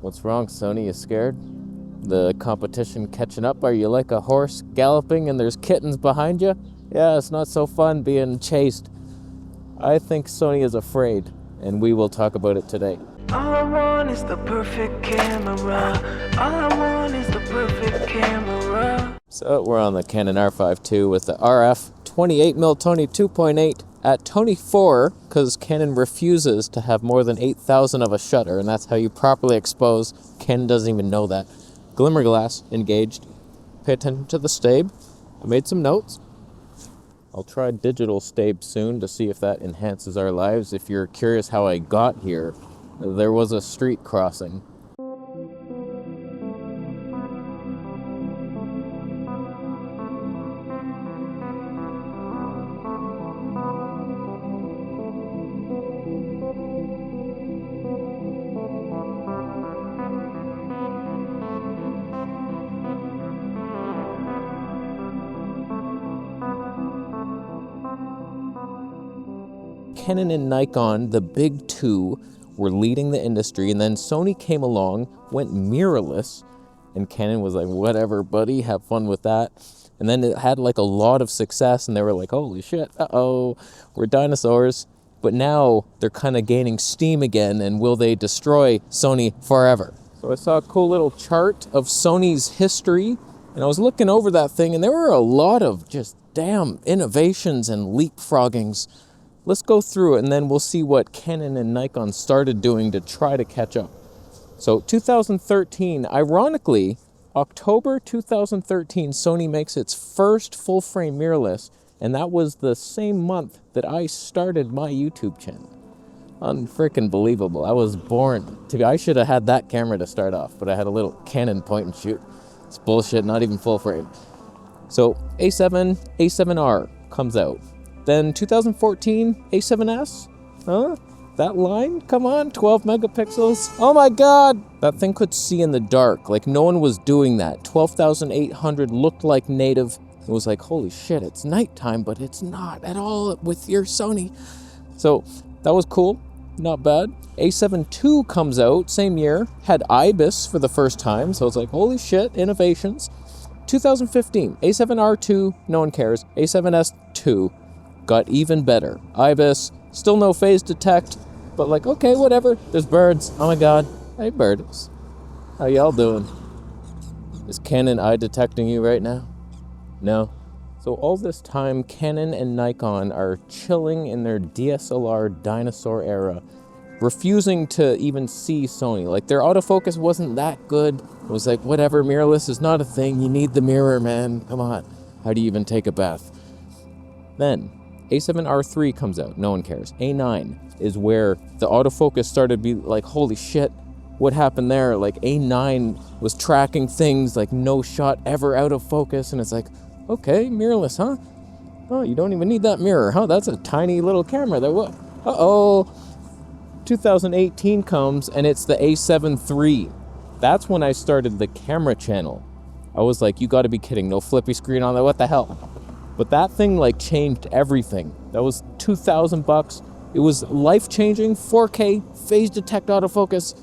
What's wrong, Sony? You scared? The competition catching up? Are you like a horse galloping and there's kittens behind you? Yeah, it's not so fun being chased. I think Sony is afraid, and we will talk about it today. All I want is the perfect camera. All I want is the perfect camera. So we're on the Canon R5 II with the RF 28mm Tony 2.8 at Tony 4, because Canon refuses to have more than 8,000 of a shutter, and that's how you properly expose. Canon doesn't even know that. Glimmer glass engaged. Pay attention to the stabe. I made some notes. I'll try digital stabe soon to see if that enhances our lives. If you're curious how I got here, there was a street crossing. Canon and Nikon, the big two, were leading the industry, and then Sony came along, went mirrorless, and Canon was like, whatever, buddy, have fun with that. And then it had like a lot of success, and they were like, holy shit, uh-oh, we're dinosaurs. But now they're kind of gaining steam again, and will they destroy Sony forever? So I saw a cool little chart of Sony's history, and I was looking over that thing, and there were a lot of just damn innovations and leapfroggings. Let's go through it, and then we'll see what Canon and Nikon started doing to try to catch up. So 2013, ironically, October 2013, Sony makes its first full-frame mirrorless, and that was the same month that I started my YouTube channel. Unfreaking believable. I was born to be. I should have had that camera to start off, but I had a little Canon point and shoot. It's bullshit, not even full frame. So A7, A7R comes out. Then 2014, A7S, huh? That line, come on, 12 megapixels. Oh my God, that thing could see in the dark. Like no one was doing that. 12,800 looked like native. It was like, holy shit, it's nighttime, but it's not at all with your Sony. So that was cool, not bad. A7 II comes out, same year, had IBIS for the first time. So it's like, holy shit, innovations. 2015, A7R2, no one cares. A7S II. Got even better. IBIS, still no phase detect, but like, okay, whatever. There's birds. Oh my God. Hey, birds. How y'all doing? Is Canon eye detecting you right now? No. So all this time, Canon and Nikon are chilling in their DSLR dinosaur era, refusing to even see Sony. Like their autofocus wasn't that good. It was like, whatever, mirrorless is not a thing. You need the mirror, man. Come on. How do you even take a bath? Then A7R3 comes out, no one cares. A9 is where the autofocus started to be like, holy shit, what happened there? Like A9 was tracking things like no shot ever out of focus, and it's like, okay, mirrorless, huh? Oh, you don't even need that mirror, huh? That's a tiny little camera. That what? Uh-oh. 2018 comes, and it's the A7 III. That's when I started the camera channel. I was like, you gotta be kidding, no flippy screen on there, what the hell? But that thing like changed everything. That was $2,000. It was life-changing, 4K, phase detect autofocus,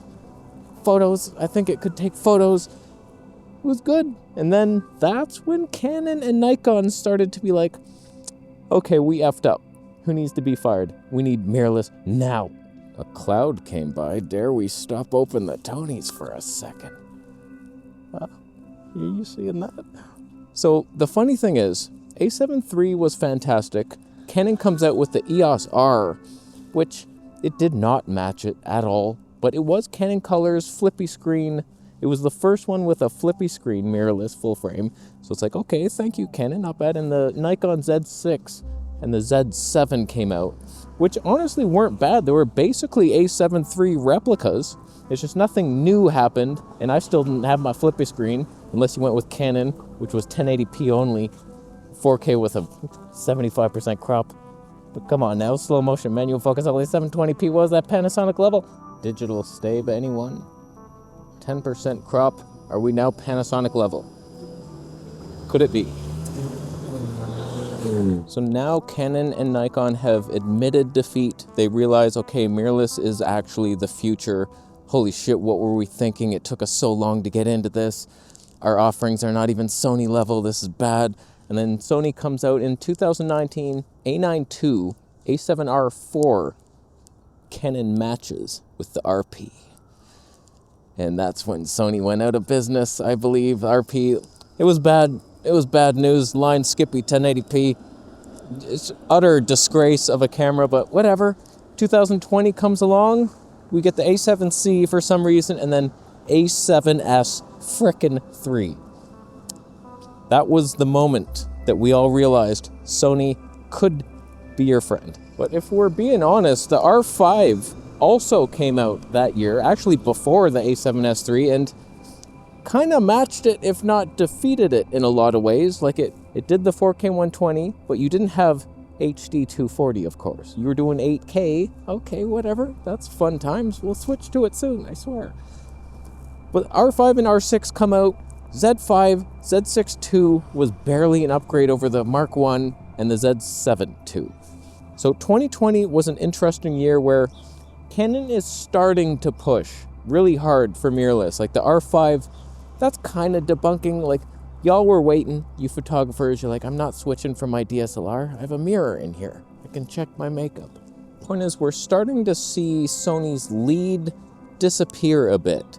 photos. I think it could take photos. It was good. And then that's when Canon and Nikon started to be like, okay, we effed up. Who needs to be fired? We need mirrorless now. A cloud came by. Dare we stop open the Tonys for a second? Are you seeing that? So the funny thing is, A7 III was fantastic. Canon comes out with the EOS R, which it did not match it at all, but it was Canon colors, flippy screen. It was the first one with a flippy screen, mirrorless, full frame. So it's like, okay, thank you, Canon, not bad. And the Nikon Z6 and the Z7 came out, which honestly weren't bad. They were basically A7 III replicas. It's just nothing new happened, and I still didn't have my flippy screen, unless you went with Canon, which was 1080p only. 4K with a 75% crop. But come on now, slow motion manual focus, only 720p. What was that Panasonic level? Digital stabe, anyone? 10% crop. Are we now Panasonic level? Could it be? So now Canon and Nikon have admitted defeat. They realize, okay, mirrorless is actually the future. holy shit, what were we thinking? It took us so long to get into this. Our offerings are not even Sony level. This is bad. And then Sony comes out in 2019, A9 II, A7R4 Canon matches with the RP. And that's when Sony went out of business, I believe. RP, it was bad. It was bad news. Line skippy 1080p. It's utter disgrace of a camera, but whatever. 2020 comes along. We get the A7C for some reason, and then A7S frickin' 3. That was the moment that we all realized Sony could be your friend. But if we're being honest, the R5 also came out that year, actually before the A7S III, and kind of matched it, if not defeated it in a lot of ways. Like it did the 4K 120, but you didn't have HD 240, of course. You were doing 8K. Okay, whatever. That's fun times. We'll switch to it soon, I swear. But R5 and R6 come out. Z5, Z6 II was barely an upgrade over the Mark I and the Z7 II. So 2020 was an interesting year where Canon is starting to push really hard for mirrorless. Like the R5, that's kind of debunking. Like, y'all were waiting, you photographers, you're like, I'm not switching from my DSLR. I have a mirror in here. I can check my makeup. Point is, we're starting to see Sony's lead disappear a bit.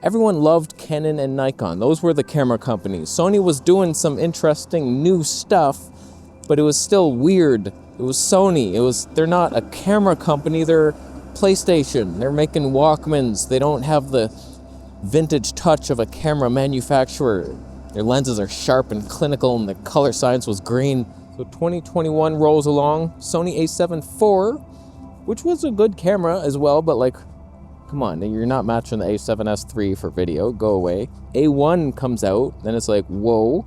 Everyone loved Canon and Nikon. Those were the camera companies. Sony was doing some interesting new stuff, but it was still weird. It was Sony. They're not a camera company, they're PlayStation. They're making Walkmans. They don't have the vintage touch of a camera manufacturer. Their lenses are sharp and clinical, and the color science was green. So 2021 rolls along. Sony A7 IV, which was a good camera as well, but like, come on, you're not matching the A7S III for video. Go away. A1 comes out, then it's like, whoa.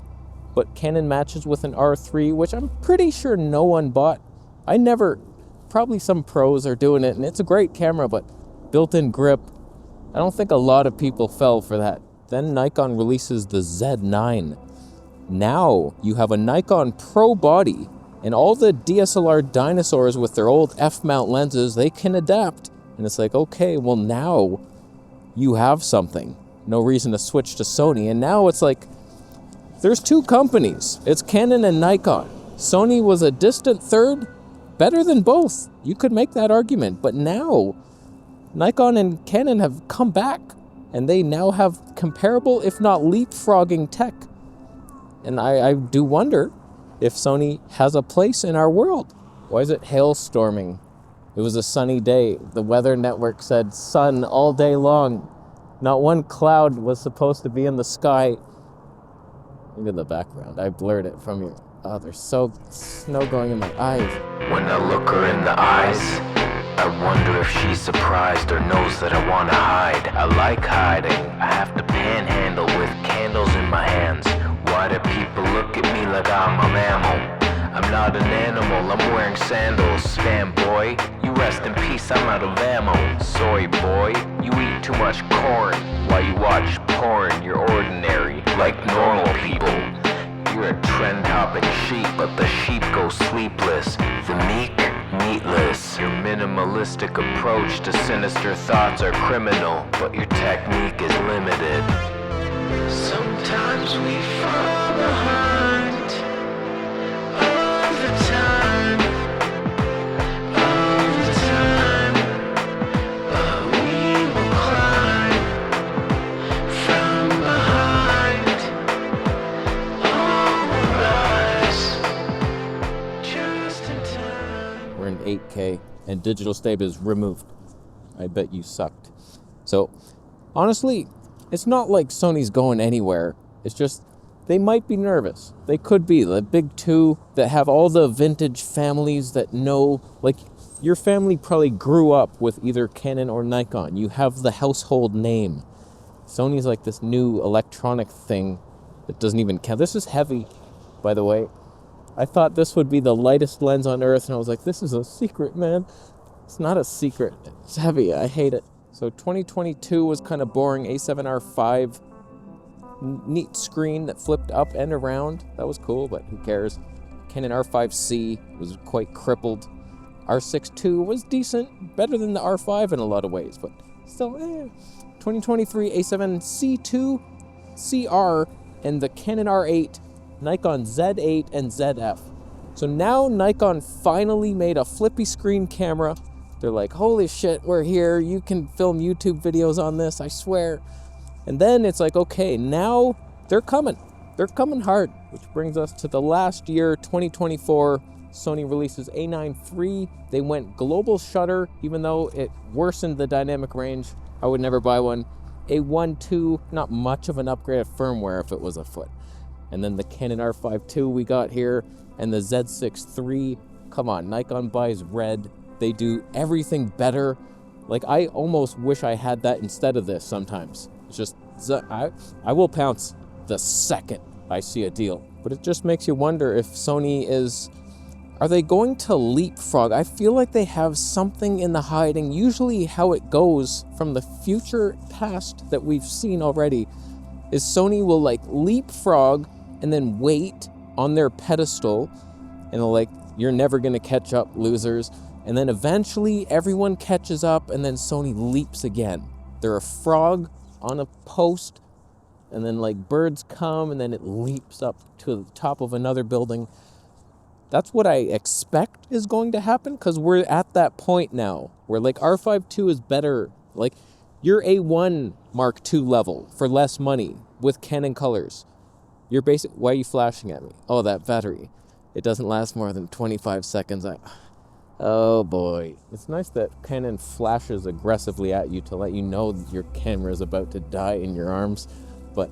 But Canon matches with an R3, which I'm pretty sure no one bought. Probably some pros are doing it, and it's a great camera, but built-in grip. I don't think a lot of people fell for that. Then Nikon releases the Z9. Now you have a Nikon Pro body, and all the DSLR dinosaurs with their old f-mount lenses, they can adapt. And it's like, okay, well now you have something. No reason to switch to Sony. And now it's like, there's two companies. It's Canon and Nikon. Sony was a distant third, better than both. You could make that argument. But now, Nikon and Canon have come back, and they now have comparable, if not leapfrogging tech. And I do wonder if Sony has a place in our world. Why is it hailstorming? It was a sunny day. The weather network said sun all day long. Not one cloud was supposed to be in the sky. Look at the background. I blurred it from your... Oh, there's so snow going in my eyes. When I look her in the eyes, I wonder if she's surprised or knows that I wanna hide. I like hiding. I have to panhandle with candles in my hands. Why do people look at me like I'm a mammal? I'm not an animal, I'm wearing sandals. Fanboy, you rest in peace, I'm out of ammo. Soy boy, you eat too much corn. While you watch porn, you're ordinary, like normal people. You're a trend-hopping sheep, but the sheep go sleepless. The meek, meatless. Your minimalistic approach to sinister thoughts are criminal, but your technique is limited. Sometimes we fall behind all the time, but we will climb from behind. All will rise just in time. We're in 8K, and digital stab is removed. I bet you sucked. So, honestly, it's not like Sony's going anywhere. It's just, they might be nervous. They could be. The big two that have all the vintage families that know, like, your family probably grew up with either Canon or Nikon. You have the household name. Sony's like this new electronic thing that doesn't even count. This is heavy, by the way. I thought this would be the lightest lens on earth, and I was like, this is a secret, man. It's not a secret. It's heavy. I hate it. So 2022 was kind of boring. A7R5, neat screen that flipped up and around. That was cool, but who cares? Canon R5C was quite crippled. R6 II was decent, better than the R5 in a lot of ways, but So, 2023 A7C2, CR, and the Canon R8, Nikon Z8, and ZF. So now Nikon finally made a flippy screen camera. They're like, holy shit, we're here. You can film YouTube videos on this, I swear. And then it's like, okay, now they're coming. They're coming hard, which brings us to the last year, 2024. Sony releases A9 III. They went global shutter, even though it worsened the dynamic range. I would never buy one. A1 II, not much of an upgrade of firmware if it was a foot. And then the Canon R5 II we got here, and the Z6 III. Come on, Nikon buys red. They do everything better. Like, I almost wish I had that instead of this sometimes. It's just, I will pounce the second I see a deal. But it just makes you wonder if Sony is... Are they going to leapfrog? I feel like they have something in the hiding. Usually how it goes from the future past that we've seen already is Sony will like leapfrog and then wait on their pedestal and they're like, you're never going to catch up, losers. And then eventually everyone catches up and then Sony leaps again. They're a frog on a post and then like birds come and then it leaps up to the top of another building. That's what I expect is going to happen because we're at that point now where like R5 II is better. Like your A1 Mark II level for less money with Canon colors. You're basic. Why are you flashing at me? Oh, that battery. It doesn't last more than 25 seconds. Oh boy. It's nice that Canon flashes aggressively at you to let you know your camera is about to die in your arms. But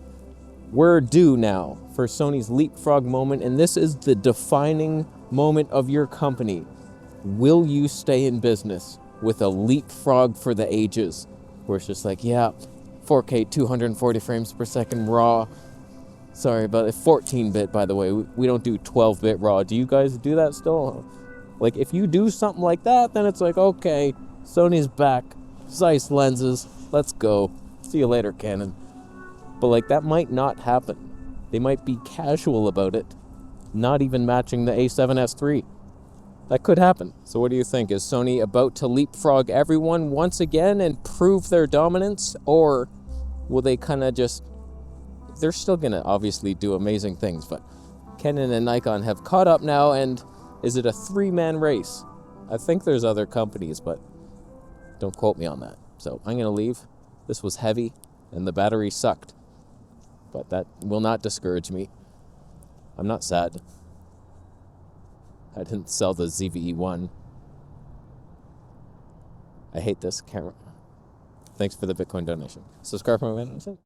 we're due now for Sony's leapfrog moment, and this is the defining moment of your company. Will you stay in business with a leapfrog for the ages? Where it's just like, yeah, 4K 240 frames per second raw. Sorry, but 14-bit, by the way. We don't do 12-bit raw. Do you guys do that still? Like, if you do something like that, then it's like, okay, Sony's back. Zeiss lenses. Let's go. See you later, Canon. But like that might not happen. They might be casual about it, not even matching the A7S III. That could happen. So what do you think? Is Sony about to leapfrog everyone once again and prove their dominance? Or will they kind of just... They're still going to obviously do amazing things, but Canon and Nikon have caught up now, and is it a three-man race? I think there's other companies, but don't quote me on that. So I'm going to leave. This was heavy, and the battery sucked. But that will not discourage me. I'm not sad. I didn't sell the ZVE1. I hate this camera. Thanks for the Bitcoin donation. Subscribe for more.